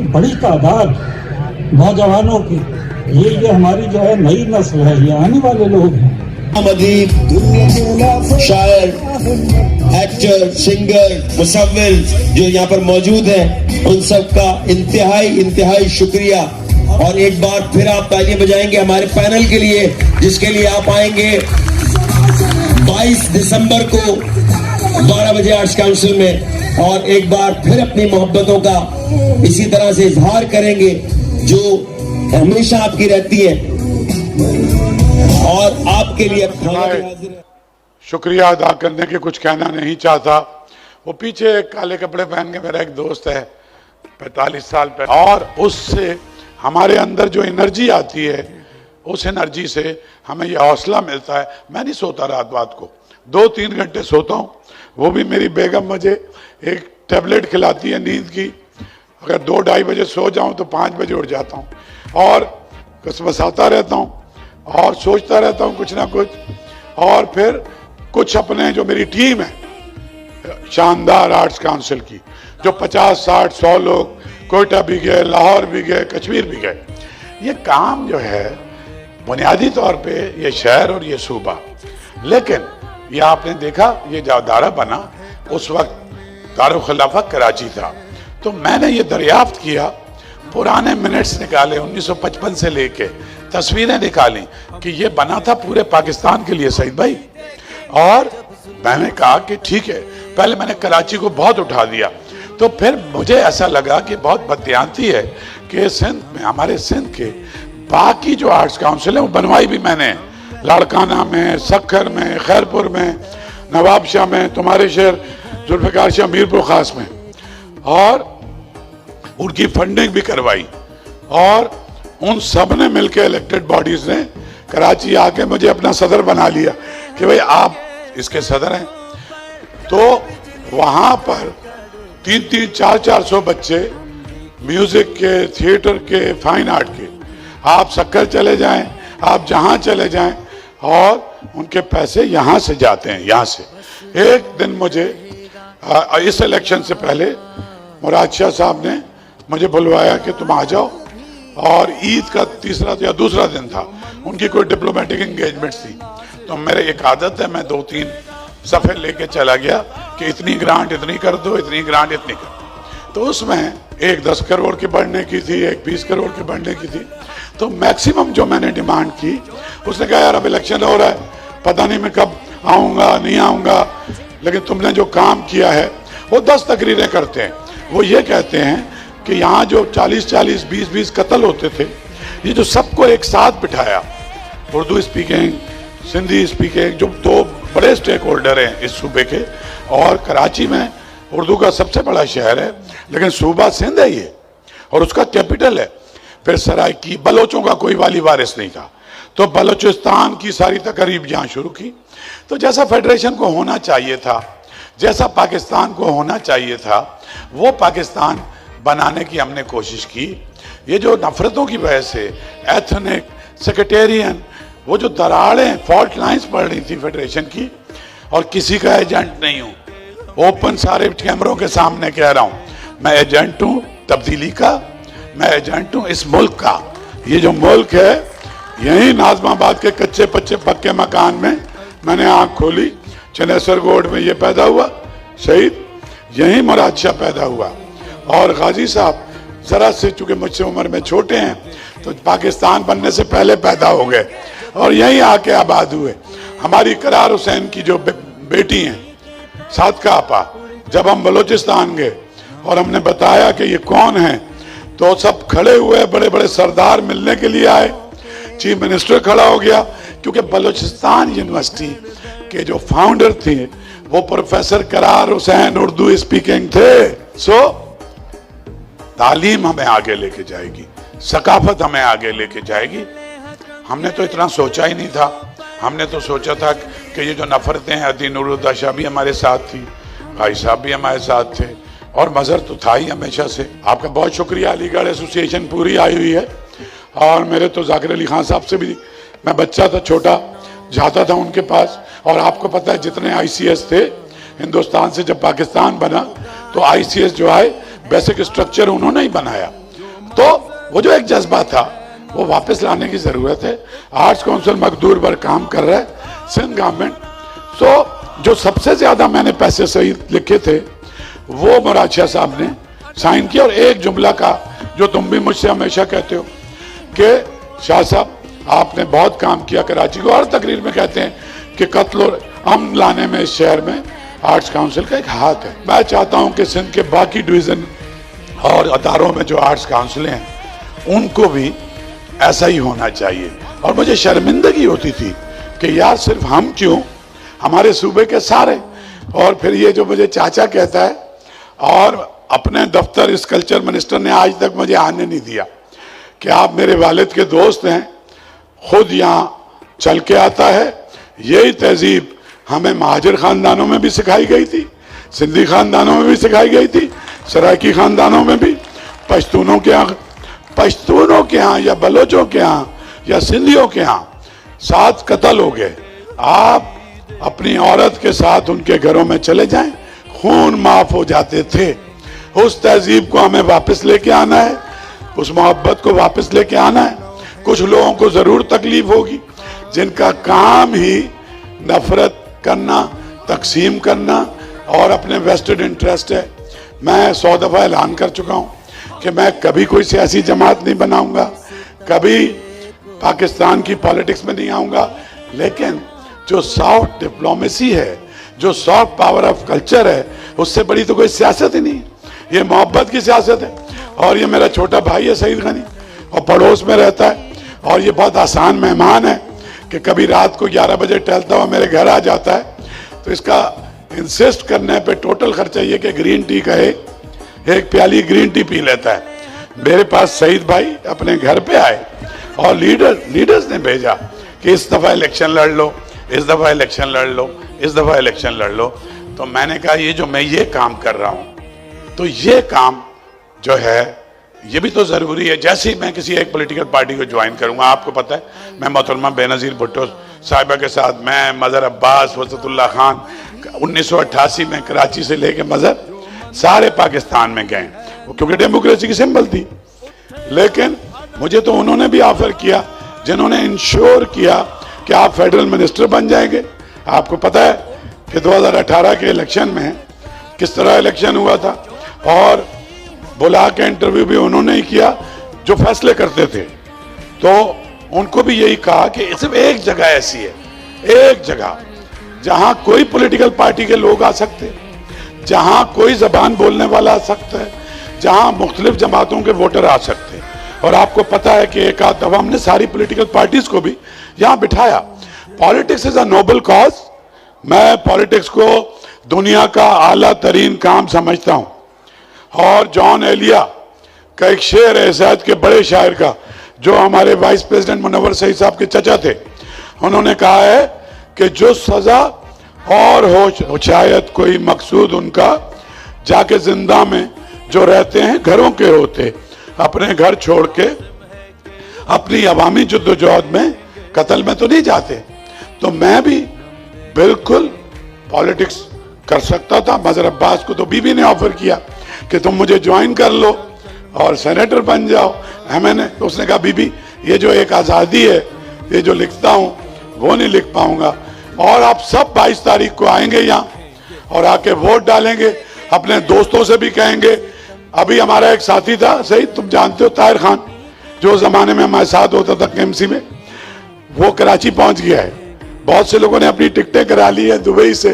बड़ी तादाद नौजवानों की, ये हमारी जो है नई नस्ल है, ये आने वाले लोग हैं। अदीब, शायर, एक्टर, सिंगर, मुसव्विर जो यहाँ पर मौजूद हैं, उन सब का इंतहाई शुक्रिया। और एक बार फिर आप तालियां बजाएंगे हमारे पैनल के लिए, जिसके लिए आप आएंगे 22 दिसंबर को 12 बजे आर्ट्स काउंसिल में, और एक बार फिर अपनी मोहब्बतों का इसी तरह से इजहार करेंगे जो हमेशा आपकी रहती है और आपके लिए शुक्रिया अदा करने के कुछ कहना नहीं चाहता। वो पीछे काले कपड़े पहन के मेरा एक दोस्त है 45 साल पहले, और उससे हमारे अंदर जो एनर्जी आती है, उस एनर्जी से हमें ये हौसला मिलता है। मैं नहीं सोता रात को 2-3 घंटे सोता हूँ, वो भी मेरी बेगम मुझे एक टैबलेट खिलाती है नींद की। अगर 2-2:30 बजे सो जाऊँ तो 5 बजे उठ जाता हूँ और कसमसाता रहता हूँ और सोचता रहता हूँ कुछ ना कुछ। और फिर कुछ अपने जो मेरी टीम है शानदार आर्ट्स काउंसिल की, जो 50-60-100 लोग कोयटा भी गए, लाहौर भी गए, कश्मीर भी गए। ये काम जो है बुनियादी तौर पे ये शहर और ये सूबा, लेकिन ये आपने देखा ये जो अदारा बना उस वक्त दारुल खिलाफा कराची था। तो मैंने ये दरियाफ्त किया, पुराने मिनट्स निकाले 1955 से लेके, तस्वीरें निकाली कि ये बना था पूरे पाकिस्तान के लिए सईद भाई। और मैंने कहा कि ठीक है, पहले मैंने कराची को बहुत उठा दिया, तो फिर मुझे ऐसा लगा कि बहुत बददियानती है कि सिंध में, हमारे सिंध के बाकी जो आर्ट्स काउंसिल है वो बनवाई भी मैंने, लाड़काना में, सक्खर में, खैरपुर में, नवाबशाह में, तुम्हारे शहर जुल्फ़िकार शाह मीरपुर खास में, और उनकी फंडिंग भी करवाई। और उन सब ने मिलकर इलेक्टेड बॉडीज ने कराची आके मुझे अपना सदर बना लिया कि भाई आप इसके सदर हैं। तो वहाँ पर 300-400 बच्चे म्यूजिक के, थिएटर के, फाइन आर्ट के, आप सक्कर चले जाएं, आप जहाँ चले जाएं, और उनके पैसे यहाँ से जाते हैं। यहाँ से एक दिन मुझे इस इलेक्शन से पहले मुराद शाह साहब ने मुझे बुलवाया कि तुम आ जाओ, और ईद का तीसरा या दूसरा दिन था, उनकी कोई डिप्लोमेटिक एंगेजमेंट्स थी। तो मेरे एक आदत है, मैं 2-3 सफ़े लेके चला गया कि इतनी ग्रांट इतनी कर दो, इतनी ग्रांट इतनी कर दो। तो उसमें एक 10 करोड़ की बढ़ने की थी, एक 20 करोड़ की बढ़ने की थी। तो मैक्सिमम जो मैंने डिमांड की, उसने कहा यार अब इलेक्शन हो रहा है, पता नहीं मैं कब आऊँगा नहीं आऊँगा, लेकिन तुमने जो काम किया है, वो 10 तकरीरें करते हैं। वो ये कहते हैं कि यहाँ जो 40-40, 20-20 कत्ल होते थे, ये जो सबको एक साथ बिठाया, उर्दू स्पीकिंग, सिंधी स्पीकिंग, जो 2 बड़े स्टेक होल्डर हैं इस सूबे के, और कराची में उर्दू का सबसे बड़ा शहर है, लेकिन सूबा सिंध है ये, और उसका कैपिटल है। फिर सराइकी, बलोचों का कोई वाली वारिस नहीं था, तो बलोचिस्तान की सारी तकरीब यहाँ शुरू की। तो जैसा फेडरेशन को होना चाहिए था, जैसा पाकिस्तान को होना चाहिए था, वो पाकिस्तान बनाने की हमने कोशिश की। ये जो नफरतों की वजह से एथनिक, सेक्रेटेरियन, वो जो दरारें, फॉल्ट लाइंस पड़ रही थी फेडरेशन की, और किसी का एजेंट नहीं हूँ, ओपन सारे कैमरों के सामने कह रहा हूँ, मैं एजेंट हूँ तब्दीली का, मैं एजेंट हूँ इस मुल्क का। ये जो मुल्क है, यही नाज़माबाद के कच्चे पच्चे पक्के मकान में मैंने आँख खोली, चनेसर गोड में ये पैदा हुआ शहीद, यही मुराद शाह पैदा हुआ। और गाजी साहब ज़रा से चूँकि मुझसे उम्र में छोटे हैं, तो पाकिस्तान बनने से पहले पैदा हो गए और यहीं आके आबाद हुए। हमारी करार हुसैन की जो बेटी हैं सादका आपा, जब हम बलूचिस्तान गए और हमने बताया कि ये कौन है, तो सब खड़े हुए, बड़े बड़े सरदार मिलने के लिए आए, चीफ मिनिस्टर खड़ा हो गया, क्योंकि बलूचिस्तान यूनिवर्सिटी के जो फाउंडर थे वो प्रोफेसर करार हुसैन उर्दू स्पीकिंग थे। सो तालीम हमें आगे लेके जाएगी, सकाफत हमें आगे लेके जाएगी। हमने तो इतना सोचा ही नहीं था, हमने तो सोचा था कि ये जो नफरतें हैं, अदी नूरुद्दीन शाह भी हमारे साथ थी, भाई साहब भी हमारे साथ थे, और मज़हर तो था ही हमेशा से। आपका बहुत शुक्रिया, अलीगढ़ एसोसिएशन पूरी आई हुई है, और मेरे तो जाकिर अली खान साहब से भी, मैं बच्चा था छोटा, जाता था उनके पास। और आपको पता है जितने ICS थे हिंदुस्तान से, जब पाकिस्तान बना तो ICS जो है बेसिक स्ट्रक्चर उन्होंने ही बनाया, तो वो जो एक जज्बा था वो वापस लाने की जरूरत है। आर्ट्स काउंसिल मकदूर पर काम कर रहा है सिंध गवर्नमेंट। तो जो सबसे ज्यादा मैंने पैसे सही लिखे थे वो मुराद शाह साहब ने साइन किया। और एक जुमला का जो तुम भी मुझसे हमेशा कहते हो कि शाह साहब आपने बहुत काम किया कराची को, और तकरीर में कहते हैं कि कत्ल और अमन लाने में इस शहर में आर्ट्स काउंसिल का एक हाथ है। मैं चाहता हूं कि सिंध के बाकी डिवीजन और अदारों में जो आर्ट्स काउंसिल हैं उनको भी ऐसा ही होना चाहिए। और मुझे शर्मिंदगी होती थी कि यार सिर्फ हम क्यों, हमारे सूबे के सारे। और फिर ये जो मुझे चाचा कहता है, और अपने दफ्तर इस कल्चर मिनिस्टर ने आज तक मुझे आने नहीं दिया कि आप मेरे वालिद के दोस्त हैं, खुद यहाँ चल के आता है। यही तहजीब हमें महाजिर खानदानों में भी सिखाई गई थी, सिंधी खानदानों में भी सिखाई गई थी, सराइकी खानदानों में भी, पश्तूनों के यहाँ या बलोचों के यहाँ या सिंधियों के यहाँ 7 कत्ल हो गए। आप अपनी औरत के साथ उनके घरों में चले जाएं, खून माफ हो जाते थे। उस तहजीब को हमें वापस लेके आना है, उस मोहब्बत को वापस लेके आना है। कुछ लोगों को जरूर तकलीफ होगी जिनका काम ही नफरत करना, तकसीम करना और अपने वेस्टेड इंटरेस्ट है। मैं 100 दफा ऐलान कर चुका हूं कि मैं कभी कोई सियासी जमात नहीं बनाऊंगा, कभी पाकिस्तान की पॉलिटिक्स में नहीं आऊंगा, लेकिन जो सॉफ्ट डिप्लोमेसी है, जो सॉफ्ट पावर ऑफ कल्चर है, उससे बड़ी तो कोई सियासत ही नहीं। ये मोहब्बत की सियासत है। और ये मेरा छोटा भाई है सईद गनी, और पड़ोस में रहता है, और ये बहुत आसान मेहमान है कि कभी रात को 11 बजे टहलता हुआ मेरे घर आ जाता है। तो इसका इंसिस्ट करने पे टोटल खर्चा ये कि ग्रीन टी का एक प्याली ग्रीन टी पी लेता है। मेरे पास सईद भाई अपने घर पे आए और लीडर्स ने भेजा कि इस दफा इलेक्शन लड़ लो, इस दफा इलेक्शन लड़ लो, इस दफा इलेक्शन लड़ लो। तो मैंने कहा ये जो मैं ये काम कर रहा हूं, तो ये काम जो है ये भी तो जरूरी है। जैसे ही मैं किसी एक पॉलिटिकल पार्टी को ज्वाइन करूंगा, आपको पता है मैं मोहतरमा बेनज़ीर भुट्टो साहिबा के साथ, मैं मजहर अब्बास, वसतुल्लाह खान, 1988 में कराची से लेके मजहर सारे पाकिस्तान में गए, क्योंकि डेमोक्रेसी की सिंबल थी। लेकिन मुझे तो उन्होंने भी ऑफर किया जिन्होंने इंश्योर किया कि आप फेडरल मिनिस्टर बन जाएंगे। आपको पता है कि 2018 के इलेक्शन में किस तरह इलेक्शन हुआ था, और बुला के इंटरव्यू भी उन्होंने ही किया जो फैसले करते थे। तो उनको भी यही कहा कि सिर्फ एक जगह ऐसी है, एक जगह जहां कोई पॉलिटिकल पार्टी के लोग आ सकते, जहां कोई जबान बोलने वाला आ सकता है, जहां मुख्तलिफ जमातों के वोटर आ सकते। और आपको पता है कि एक आध दफा हमने सारी पॉलिटिकल पार्टीज को भी यहां बिठाया। Politics is a noble cause. मैं पॉलिटिक्स को दुनिया का आला तरीन काम समझता हूं। और जॉन एलिया का एक शेर है, शायद के बड़े शायर का, जो हमारे वाइस प्रेसिडेंट मुनव्वर सईद साहब के चचा थे। उन्होंने कहा है कि जो सजा और हो शायद कोई मकसूद उनका, जाके जिंदा में जो रहते हैं घरों के होते, अपने घर छोड़ के अपनी अवामी जद्दोजहद में कत्ल में तो नहीं जाते। तो मैं भी बिल्कुल पॉलिटिक्स कर सकता था। मजहर अब्बास को तो बीबी ने ऑफर किया कि तुम मुझे ज्वाइन कर लो और सेनेटर बन जाओ। मैंने तो उसने कहा बीबी ये जो एक आज़ादी है, ये जो लिखता हूँ वो नहीं लिख पाऊंगा। और आप सब 22 तारीख को आएंगे यहाँ और आके वोट डालेंगे, अपने दोस्तों से भी कहेंगे। अभी हमारा एक साथी था, सही तुम जानते हो, ताहिर खान, जो जमाने में हमारे साथ होता था केएमसी में, वो कराची पहुंच गया है। बहुत से लोगों ने अपनी टिकटें करा ली है दुबई से।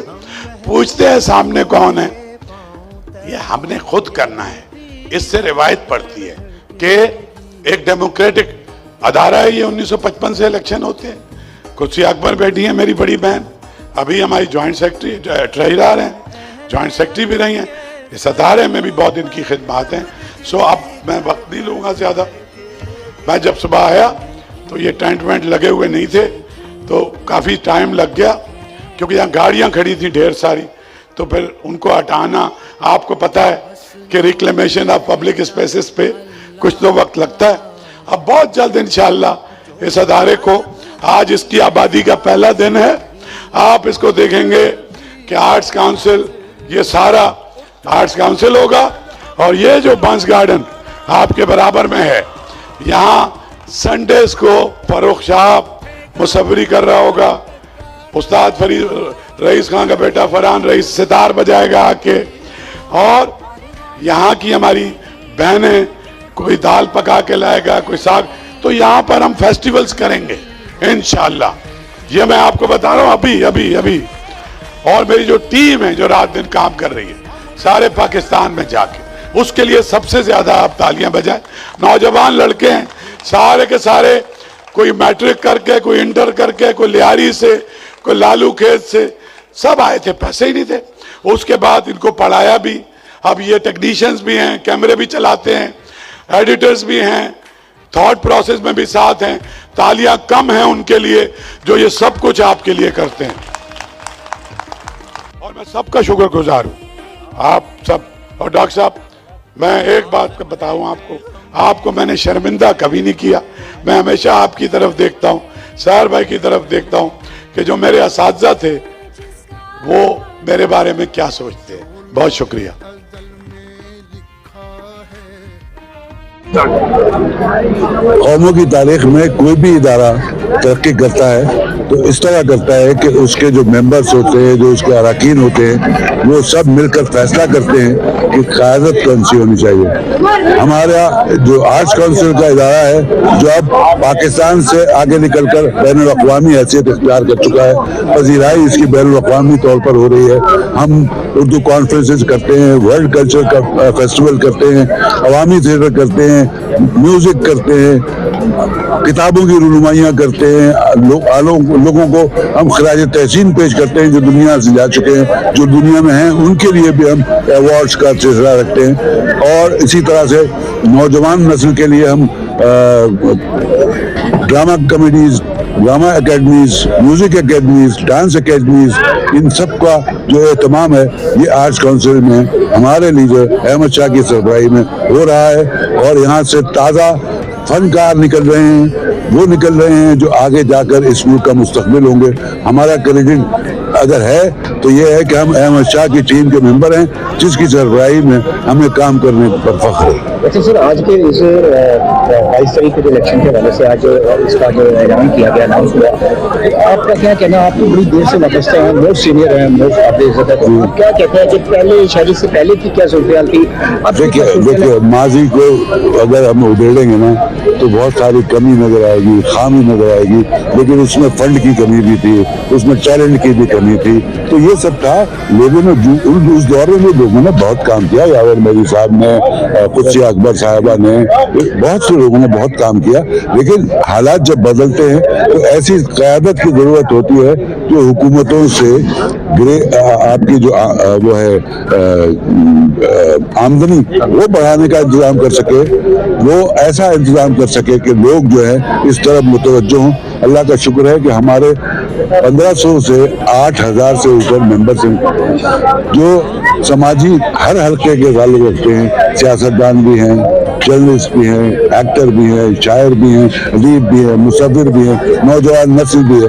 पूछते हैं सामने कौन है, ये हमने खुद करना है। इससे रिवायत पड़ती है कि एक डेमोक्रेटिक अदारा है ये। 1955 से इलेक्शन होते हैं। कुर्सी अकबर बैठी है मेरी बड़ी बहन, अभी हमारी ज्वाइंट सेक्रेटरी ट्रेजरर हैं, ज्वाइंट सेक्रेटरी भी रही हैं। इस अदारे में भी बहुत इनकी खिदमत हैं। सो अब मैं वक्त नहीं लूंगा ज्यादा। मैं जब सुबह आया तो ये टेंट वेंट लगे हुए नहीं थे, तो काफी टाइम लग गया क्योंकि यहाँ गाड़ियां खड़ी थी ढेर सारी, तो फिर उनको हटाना, आपको पता है कि रिक्लेमेशन ऑफ पब्लिक स्पेसेस पे कुछ तो वक्त लगता है। अब बहुत जल्द इंशाअल्लाह इस अदारे को, आज इसकी आबादी का पहला दिन है, आप इसको देखेंगे कि आर्ट्स काउंसिल, ये सारा आर्ट्स काउंसिल होगा। और ये जो बंस गार्डन आपके बराबर में है। यहाँ संडेज को फरूख साहब मुसव्वरी कर रहा होगा, उस्ताद फरीद रईस खान का बेटा फरहान रईस सितार बजाएगा आके, और यहाँ की हमारी बहनें कोई दाल पका के लाएगा, कोई साग। तो यहाँ पर हम फेस्टिवल्स करेंगे इंशाल्लाह। ये मैं आपको बता रहा हूँ अभी। और मेरी जो टीम है जो रात दिन काम कर रही है सारे पाकिस्तान में जाके, उसके लिए सबसे ज्यादा आप तालियां बजाएं। नौजवान लड़के हैं सारे के सारे, कोई मैट्रिक करके, कोई इंटर करके, कोई लियारी से, कोई लालू खेत से, सब आए थे, पैसे ही नहीं थे। उसके बाद इनको पढ़ाया भी। अब ये टेक्नीशियंस भी हैं, कैमरे भी चलाते हैं, एडिटर्स भी हैं, थॉट प्रोसेस में भी साथ हैं। तालियां कम हैं उनके लिए जो ये सब कुछ आपके लिए करते हैं, और मैं सबका शुक्रगुजार हूं, आप सब। और डॉक्टर साहब, मैं एक बात बताऊं आपको मैंने शर्मिंदा कभी नहीं किया। मैं हमेशा आपकी तरफ देखता हूं, सर भाई की तरफ देखता हूं कि जो मेरे असातिज़ा थे वो मेरे बारे में क्या सोचते हैं। बहुत शुक्रिया। कौमों की तारीख में कोई भी इदारा तरक्की करता है तो इस तरह करता है कि उसके जो मेंबर्स होते हैं, जो उसके अरकान होते हैं, वो सब मिलकर फैसला करते हैं कि क़यादत कौन सी होनी चाहिए। हमारा जो आर्ट्स काउंसिल का इदारा है जो अब पाकिस्तान से आगे निकलकर बैनुल अक़वामी हैसियत इख्तियार कर चुका है, पज़ीराई इसकी बैनुल अक़वामी तौर पर हो रही है। हम उर्दू कॉन्फ्रेंसेस करते हैं, वर्ल्ड कल्चर का फेस्टिवल करते हैं, अवामी थिएटर करते हैं, म्यूजिक करते हैं, किताबों की रुनुमाइयाँ करते हैं, लोगों को हम खराज तहसीन पेश करते हैं जो दुनिया से जा चुके हैं, जो दुनिया में हैं उनके लिए भी हम अवार्ड्स का सिलसिला रखते हैं। और इसी तरह से नौजवान नस्ल के लिए हम drama comedies, drama academies, music academies, dance academies, इन सब का जो एहतमाम है ये आर्ट्स काउंसिल में हमारे लीडर अहमद शाह की सरबराही में हो रहा है। और यहाँ से ताज़ा फनकार निकल रहे हैं, वो निकल रहे हैं जो आगे जाकर इस मुल्क का मुस्तकबिल होंगे। हमारा क्रेडिट अगर है तो ये है कि हम अहमद शाह की टीम के मेंबर हैं जिसकी सरबराही में हमें काम करने पर फख्र है। अच्छा सर, आज के इस 22 तारीख के इलेक्शन के हवाले से आज इसका जो ऐलान किया गया, अनाउंस हुआ, आपका क्या कहना है? आप तो बड़ी देर से वाबस्ता हैं, मोस्ट सीनियर हैं, मोस्ट काबिल इज्जत है, तो आप क्या कहते हैं कि पहले शादी से पहले की क्या सूरत थी? देखिए माजी को अगर हम उधेड़ेंगे ना तो बहुत सारी कमी नजर आएगी, खामी नजर आएगी, लेकिन उसमें फंड की कमी भी थी, उसमें टैलेंट की भी कमी थी, तो ये सब था। लोगों ने उस दौर में लोगों ने बहुत काम किया, यावर मेरी साहब ने, कुत्सी अकबर साहबा ने, बहुत से लोगों ने बहुत काम किया। लेकिन हालात जब बदलते हैं तो ऐसी क़यादत की जरूरत होती है जो हुकूमतों से आपकी जो वो है आमदनी वो बढ़ाने का इंतजाम कर सके, वो ऐसा इंतजाम कर सके कि लोग जो है इस तरफ मुतवज्जो हों। अल्लाह का शुक्र है कि हमारे 1500 से 8000 से ऊपर मेंबर्स हैं जो समाजी हर हल्के के ताल्लुक रखते हैं। सियासतदान भी हैं, जर्नलिस्ट भी हैं, एक्टर भी हैं, शायर भी हैं, अदीब भी हैं, मुसव्विर भी हैं, नौजवान नस्ल भी है।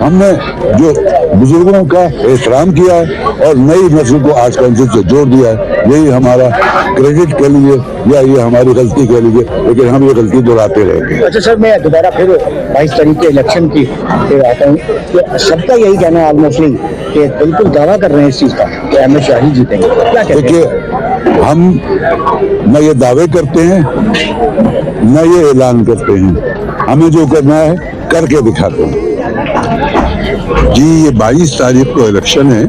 हमने जो बुजुर्गों का एहतराम किया है और नई नस्ल को आज काउंसिल से जोड़ दिया है, यही हमारा क्रेडिट कह लीजिए या ये हमारी गलती कह लीजिए, लेकिन हम ये गलती दोहराते रहेंगे। अच्छा सर, मैं दोबारा फिर 22 तारीख के इलेक्शन की फिर आता हूँ कि सबका यही कहना है ऑलमोस्टली कि बिल्कुल दावा कर रहे हैं इस चीज़ का कि अहमद शाह ही जीतेंगे, क्या कहते हैं? देखिए, हम न ये दावे करते हैं न ये ऐलान करते हैं, हमें जो करना है करके दिखाते हैं। जी, ये 22 तारीख को इलेक्शन है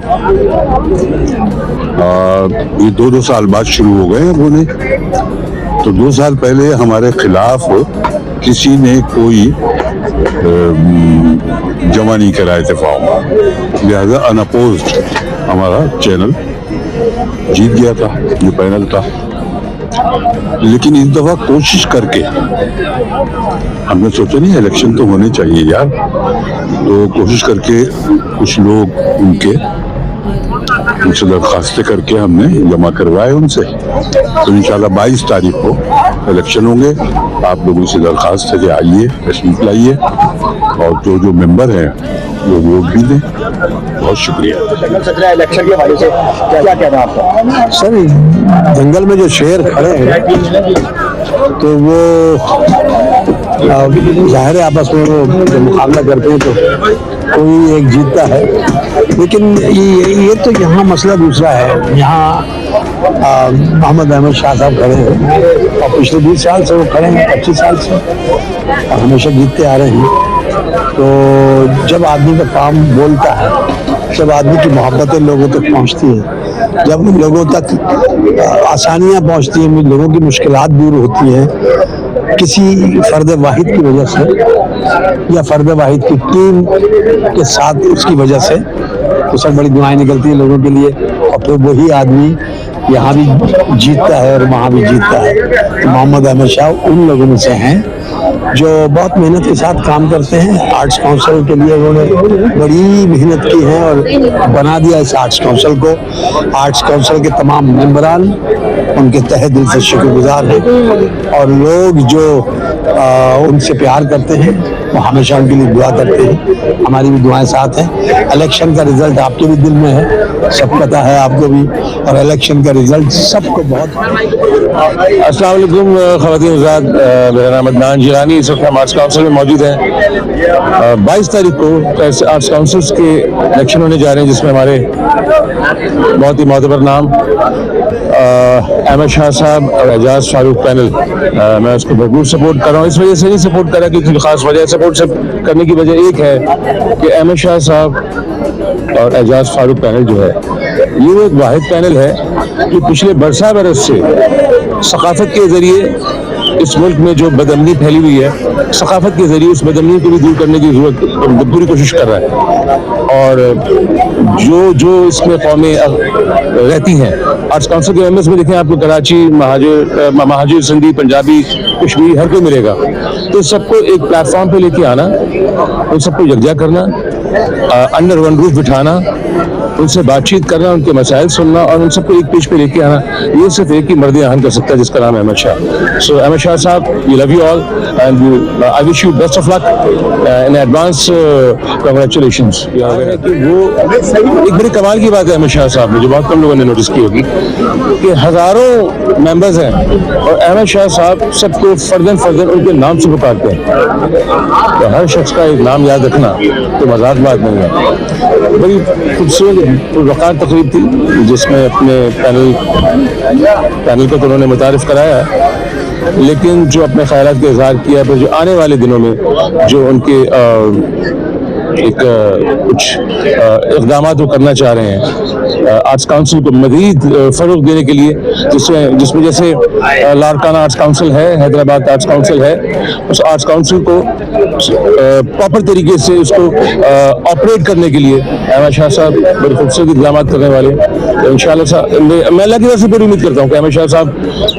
और ये 2 साल बाद शुरू हो गए हैं होने। तो 2 साल पहले हमारे खिलाफ किसी ने कोई जमा नहीं करा इत्तेफाक, लिहाजा अनअपोज्ड हमारा चैनल जीत गया था, जो पैनल था। लेकिन इस दफा कोशिश करके हमने सोचा नहीं इलेक्शन तो होने चाहिए यार, तो कोशिश करके कुछ लोग उनसे दरखास्तें करके हमने जमा करवाए उनसे। तो इंशाल्लाह 22 तारीख को इलेक्शन होंगे। आप लोगों से दरखास्त है कि आइए, तशरीफ लाइए और जो मेंबर हैं वो वोट भी दें। बहुत शुक्रिया। इलेक्शन के हवाले से क्या कहना आपका? सर, जंगल में जो शेर खड़े हैं तो वो जाहिर है आपस में वो जब मुकाबला करते हैं तो कोई एक जीतता है। लेकिन ये तो यहाँ मसला दूसरा है। यहाँ मोहम्मद अहमद शाह साहब खड़े हैं और पिछले 20 साल से वो खड़े हैं, 25 साल से, और हमेशा जीतते आ रहे हैं। तो जब आदमी का काम बोलता है, जब आदमी की मोहब्बतें लोगों तक पहुंचती हैं, जब लोगों तक आसानियां पहुंचती हैं, लोगों की मुश्किलात दूर होती हैं, किसी फर्द वाहिद की वजह से या फर्द वाहिद की टीम के साथ उसकी वजह से, तो सब बड़ी दुआएं निकलती हैं लोगों के लिए। और फिर वही आदमी यहाँ भी जीतता है और वहाँ भी जीतता है। तो मोहम्मद अहमद शाह उन लोगों में से हैं जो बहुत मेहनत के साथ काम करते हैं। आर्ट्स काउंसिल के लिए उन्होंने बड़ी मेहनत की है और बना दिया इस आर्ट्स काउंसिल को। आर्ट्स काउंसिल के तमाम मेंबरान उनके तहे दिल से शुक्रगुजार हैं और लोग जो उनसे प्यार करते हैं वो हमेशा उनके लिए दुआ करते हैं। हमारी भी दुआएं साथ हैं। इलेक्शन का रिजल्ट आपके भी दिल में है, सब पता है आपको भी, और इलेक्शन का रिजल्ट सबको बहुत। अस्सलाम वालेकुम ख़वातीन हज़रात, मेरा नाम अदनान जिलानी, इस वक्त हम आर्ट्स काउंसिल में मौजूद हैं। 22 तारीख को आर्ट्स काउंसिल्स के इलेक्शन होने जा रहे हैं, जिसमें हमारे बहुत ही मोतबर नाम अहमद शाह साहब और एजाज फारूक पैनल, मैं उसको भरपूर सपोर्ट कर रहा हूँ। इस वजह से नहीं सपोर्ट कर रहा क्योंकि खास वजह सपोर्ट करने की वजह एक है कि अहमद शाह साहब और एजाज फारूक पैनल जो है, ये एक वाहिद पैनल है कि पिछले बरसा बरस से सकाफत के जरिए इस मुल्क में जो बदअमनी फैली हुई है, सकाफत के जरिए उस बदअमनी को भी दूर करने की जरूरत पूरी कोशिश कर रहा है। और जो इसमें कौमें रहती हैं, आर्ट्स काउंसिल के मेंबर्स में देखें आपको कराची, महाजिर, सिंधी, पंजाबी, कश्मीरी हर कोई मिलेगा। तो सबको एक प्लेटफॉर्म पे लेके आना, उन सबको यकजा करना, अंडर वन रूफ बिठाना, उनसे बातचीत करना, उनके मसाइल सुनना और उन सबको एक पेज पे लेके आना, ये सिर्फ एक ही मर्द आहन कर सकता है जिसका नाम है अहमद शाह। सो Ahmad Shah Sahab, we love you all and I wish you best of luck in advance, congratulations. वो एक बड़ी कमाल की बात है अहमद शाह साहब में, जो बहुत कम लोगों ने नोटिस की होगी, कि हजारों मेंबर्स हैं और अहमद शाह साहब सबको फर्दन उनके नाम से पुकारते हैं। तो हर शख्स का एक नाम याद रखना तो मजाक बात नहीं है। बड़ी खूबसूरत वक़ार तकरीब थी जिसमें अपने पैनल को तो उन्होंने मुतारिफ कराया है, लेकिन जो अपने ख्यालात का इजहार किया, फिर जो आने वाले दिनों में जो उनके कुछ इक़दाम वो करना चाह रहे हैं आर्ट्स काउंसिल को मज़ीद फ़रोग़ देने के लिए, जिसमें जैसे लारकाना आर्ट्स काउंसिल है, हैदराबाद आर्ट्स काउंसिल है, उस आर्ट्स काउंसिल को प्रॉपर तरीके से उसको ऑपरेट करने के लिए अहमद शाह साहब बड़े खूबसूरत इक़दाम करने वाले। तो इंशाअल्लाह मैं अल्लाह की तरफ से पूरी उम्मीद करता हूँ कि अहमद शाह साहब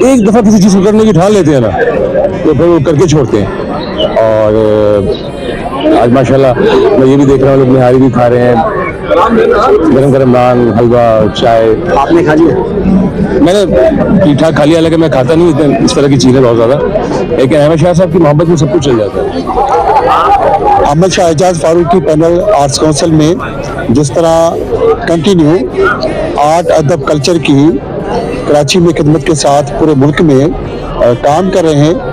एक दफ़ा किसी चीज़ को करने की ठान लेते हैं ना, तो फिर वो करके छोड़ते हैं। और आज माशाल्लाह मैं ये भी देख रहा हूँ लोग निहारी भी खा रहे हैं, गरम गरम नान, हलवा, चाय। आपने खा लिया? मैंने ठीक ठाक खा लिया, लेकिन मैं खाता नहीं इस तरह की चीज़ें बहुत ज़्यादा, लेकिन अहमद शाह साहब की मोहब्बत में सब कुछ चल जाता है। अहमद शाह एजाज फारूक की पैनल आर्ट्स काउंसिल में जिस तरह कंटिन्यू आर्ट अदब कल्चर की कराची में खिदमत के साथ पूरे मुल्क में काम कर रहे हैं।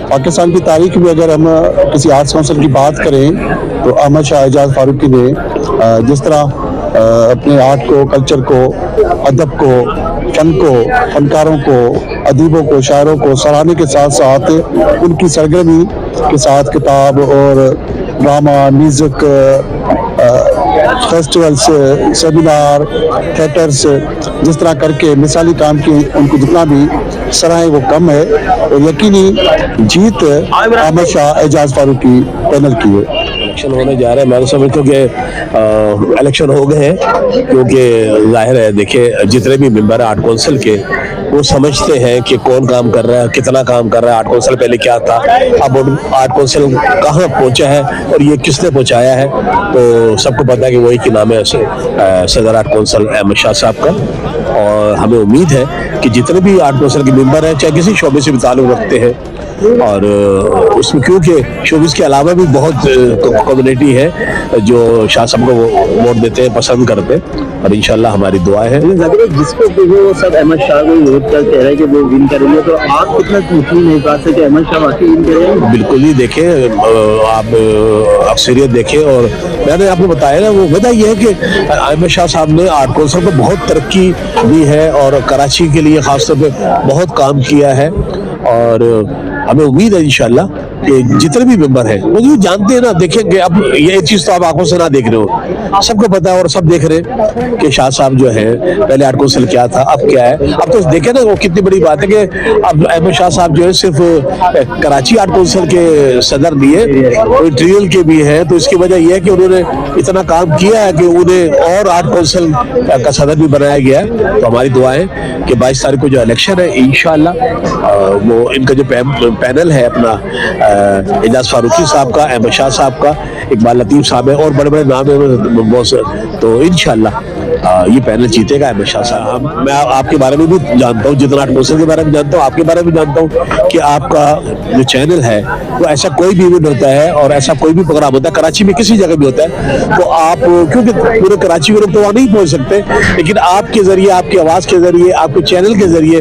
पाकिस्तान की तारीख में अगर हम किसी आर्ट्स काउंसिल की बात करें तो अहमद शाह एजाज फारूकी ने जिस तरह अपने आर्ट को, कल्चर को, अदब को, फन को, फनकारों को, अदीबों को, शायरों को सराहने के साथ साथ उनकी सरगर्मी के साथ किताब और drama, music, festivals, seminar, theatres, जिस तरह करके मिसाली काम की उनको जितना भी सराहे वो कम है। और यकीनी जीत अहमद शाह एजाज फारूकी पैनल की है। इलेक्शन होने जा रहे हैं, मैं तो समझता हूँ कि इलेक्शन हो गए हैं, क्योंकि जाहिर है देखिए जितने भी मेंबर आर्ट काउंसिल के वो समझते हैं कि कौन काम कर रहा है, कितना काम कर रहा है। आर्ट काउंसिल पहले क्या था, अब आर्ट काउंसिल कहाँ पहुँचा है और ये किसने पहुँचाया है, तो सबको पता है कि वही की नाम है सदर आर्ट काउंसिल अहमद शाह साहब का। और हमें उम्मीद है कि जितने भी आर्ट काउंसिल के मेंबर हैं, चाहे किसी शोबे से भी ताल्लुक़ रखते हैं, और उसमें क्योंकि शोबिस के अलावा भी बहुत कम्युनिटी है जो शाह साहब को वोट देते हैं, पसंद करते हैं, और इंशाल्लाह हमारी दुआएं हैं। जिसको भी वो सब अहमद शाह को वोट कर कह रहे हैं कि वो विन करेंगे, तो आप कितना मुस्लिम है इस बात से कि अहमद शाह वाकई विन करेंगे? बिल्कुल ही देखें, आप अक्सरियत देखें, और मैंने आपको बताया ना, वो वजह यह है कि अहमद शाह साहब ने आर्ट कौंसिल को बहुत तरक्की दी है और कराची के लिए खासतौर पे बहुत काम किया है, और हमें उम्मीद है इंशाल्लाह कि जितने भी मेंबर हैं वो जो जानते हैं ना, देखेंगे। अब ये चीज तो आप आंखों से ना देख रहे हो, सबको पता है और सब देख रहे हैं कि शाह साहब जो है पहले आर्ट कौंसिल क्या था, अब क्या है। अब तो देखे ना वो कितनी बड़ी बात है कि अब अहमद शाह साहब जो है सिर्फ कराची आर्ट कौंसिल के सदर नहीं है, ट्रियल के भी है। तो इसकी वजह यह है कि उन्होंने इतना काम किया है कि उन्हें और आर्ट कौंसिल का सदर भी बनाया गया है। तो हमारी दुआएं कि 22 तारीख को जो इलेक्शन है इंशाल्लाह वो इनका जो पैनल है अपना एजाज फारूकी साहब का, अहमद शाह साहब का, इकबाल लतीफ साहब है, और बड़े बड़े नाम है बहुत से, तो इंशाल्लाह ये पैनल जीतेगा अहमद शाह साहब। मैं आपके बारे में भी जानता हूँ, जितना आर्ट कौंसिल के बारे में जानता हूँ, आपके बारे में जानता हूँ कि आपका जो चैनल है वो ऐसा कोई भी इवेंट होता है और ऐसा कोई भी प्रोग्राम होता है, कराची में किसी जगह भी होता है, तो आप क्योंकि पूरे कराची में तो वहाँ नहीं पहुँच सकते, लेकिन आपके जरिए, आपकी आवाज़ के जरिए, आपके चैनल के जरिए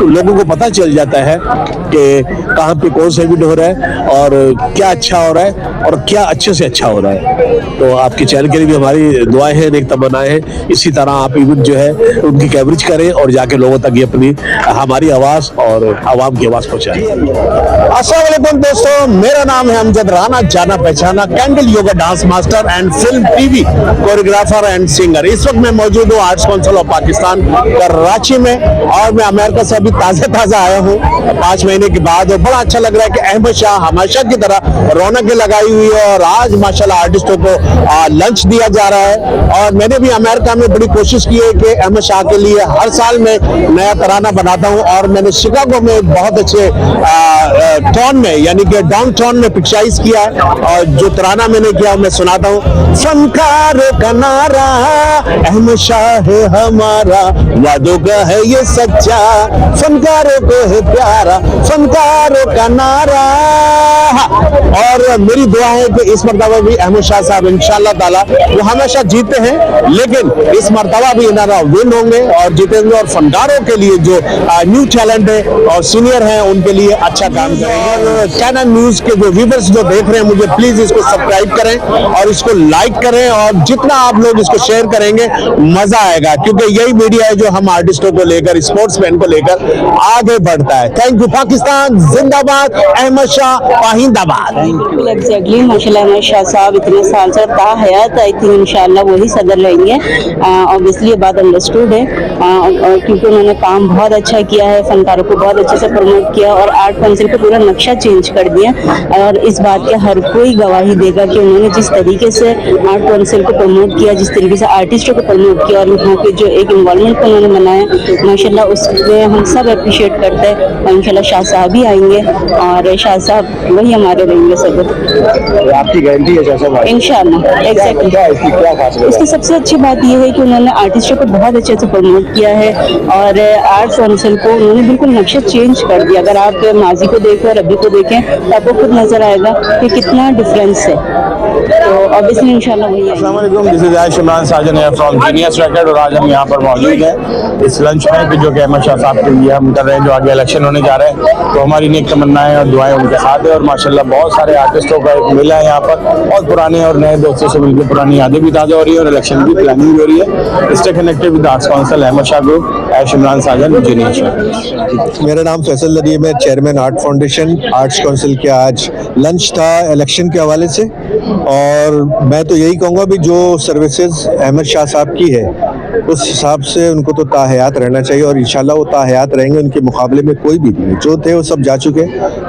लोगों को पता चल जाता है कि कहाँ पे कौन सा इवेंट हो रहा है और क्या अच्छा हो रहा है और क्या अच्छे से अच्छा हो रहा है। तो आपके चैनल के लिए भी हमारी दुआएं हैं, नेक तमन्नाएं हैं। इसी तरह आप इवेंट जो है उनकी कवरेज करें और जाके लोगों तक ये अपनी हमारी आवाज़ और आवाम की आवाज़ पहुँचाएं। अस्सलाम वालेकुम दोस्तों, मेरा नाम है अमजद राना, जाना पहचाना candle yoga dance master and film TV choreographer and singer. इस वक्त मैं मौजूद हूँ arts council of Pakistan Karachi में, और मैं अमेरिका से अभी ताज़ा आया हूँ 5 महीने के बाद, और बड़ा अच्छा लग रहा है कि अहमद शाह हमेशा की तरह रौनकें लगाई हुई है, और आज माशाल्लाह आर्टिस्टों को लंच दिया जा रहा है। और मैंने भी अमेरिका में बड़ी कोशिश की है कि अहमद शाह के लिए हर साल मैं नया तराना बनाता हूँ, और मैंने शिकागो में बहुत अच्छे टाउन में यानी कि डाउन टाउन में पिक्चराइज किया है, और जो तराना मैंने किया मैं सुनाता हूँ। फनकारों का नारा अहमद शाह है हमारा, वादों का है ये सच्चा, फनकारों को है प्यारा, फनकारों का नारा। और मेरी दुआ है कि इस मरतबा भी अहमद शाह साहब इंशाअल्लाह ताला वो हमेशा जीते हैं, लेकिन इस मरतबा भी इन्हारा विन होंगे और जीतेंगे, और फनकारों के लिए जो न्यू टैलेंट है और सीनियर हैं उनके लिए अच्छा काम करेंगे। और कैनन न्यूज के जो व्यूवर्स जो देख रहे हैं मुझे प्लीज इसको सब्सक्राइब करें और इसको लाइक करें, और जितना आप लोग इसको शेयर करेंगे मजा आएगा, क्योंकि यही मीडिया है जो हम आर्टिस्टों को लेकर, स्पोर्ट्समैन को लेकर आगे बढ़ता है। Thank you. पाकिस्तान जिंदाबाद, अहमद शाह पाहिंदाबाद। बिल्कुल एग्जैक्टली, माशाल्लाह अहमद शाह साहब इतने साल से ताहयात, आई थिंक इंशाल्लाह वही सदर रहेंगे। ऑब्वियसली ये बात अंडरस्टूड है, और क्योंकि उन्होंने काम बहुत अच्छा किया है, फनकारों को बहुत अच्छे से प्रमोट किया और आर्ट काउंसिल को पूरा नक्शा चेंज कर दिया, और इस बात के हर कोई गवाही देगा कि उन्होंने जिस तरीके से आर्ट काउंसिल को प्रमोट किया, जिस तरीके से आर्टिस्टों को प्रमोट किया, और यहाँ के जो एक इन्वॉल्वमेंट को उन्होंने बनाया माशाल्लाह, उसमें हम सब अप्रिशिएट करते हैं। और इंशाल्लाह शाह साहब ही आएंगे और शाह साहब वही हमारे रहेंगे सदर, आपकी गारंटी है शाह साहब? इंशाल्लाह एग्जैक्टली। इसकी सबसे अच्छी बात यह है कि उन्होंने आर्टिस्टों को बहुत अच्छे से प्रमोट किया है, और आर्ट काउंसिल को उन्होंने बिल्कुल नक्शा चेंज कर दिया। अगर आप माजी को देखें और अभी को देखें तो आपको खुद नजर आएगा कि कितना डिफरेंस है। तो ऑब्वियसली इंशाल्लाह वही है। दिस इज आयश इमरान साजन है फ्रॉम जीनियस रेकॉर्ड, और आज हम यहाँ पर मौजूद हैं इस लंच में कि जो कि अहमद शाह साहब के लिए हम कर रहे हैं, जो आगे इलेक्शन होने जा रहे हैं। तो हमारी नेक तमन्नाएं और दुआएं उनके साथ है, और माशाल्लाह बहुत सारे आर्टिस्टों का एक मेला है यहाँ पर, और पुराने और नए दोस्तों से मिलकर पुरानी यादें भी ताज़ा हो रही है, और इलेक्शन की प्लानिंग भी हो रही है। Stay connected with Arts Council, Ahmed Shah group, Ayesha Imran Sajan, genius. मेरा नाम फैसल नदीम है, chairman Art Foundation Arts Council के। आज लंच था इलेक्शन के हवाले से, और मैं तो यही कहूँगा भी जो सर्विसेज अहमद शाह साहब की है उस हिसाब से उनको तो ताहयात रहना चाहिए, और इंशाल्लाह वो ताहयात रहेंगे। उनके मुकाबले में कोई भी नहीं, जो थे वो सब जा चुके।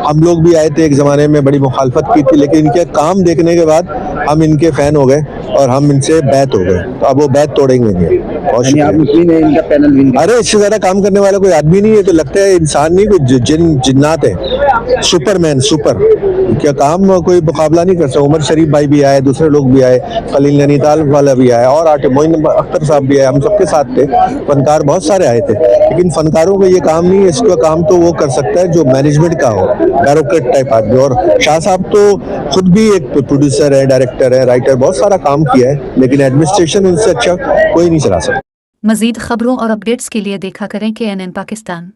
हम लोग भी आए थे एक ज़माने में, बड़ी मुखालफत की थी, लेकिन इनके काम देखने के बाद हम इनके फ़ैन हो गए और हम इनसे बैत हो गए, तो अब वो बैत तोड़ेंगे नहीं। बहुत शुक्रिया। अरे इससे ज़्यादा काम करने वाला कोई आदमी नहीं है, तो लगता है इंसान नहीं, कोई जिन्नात है, सुपरमैन, सुपर क्या काम कोई मुकाबला नहीं कर सकता। उमर शरीफ भाई भी आए, दूसरे लोग भी आए, खलील नैनीताल वाला भी आया और आर्टिस्ट मोइन अख्तर साहब भी आए, हम सबके साथ थे। फनकार बहुत सारे आए थे, लेकिन फनकारों का ये काम नहीं है, इसका काम तो वो कर सकता है जो मैनेजमेंट का हो, ब्यूरोक्रेट टाइप आदमी। और शाह साहब तो खुद भी एक प्रोड्यूसर है, डायरेक्टर है, राइटर, बहुत सारा काम किया है, लेकिन एडमिनिस्ट्रेशन इनसे अच्छा कोई नहीं चला सकता। मजीद खबरों और अपडेट्स के लिए देखा करें KNN पाकिस्तान,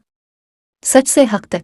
सच से हक तक।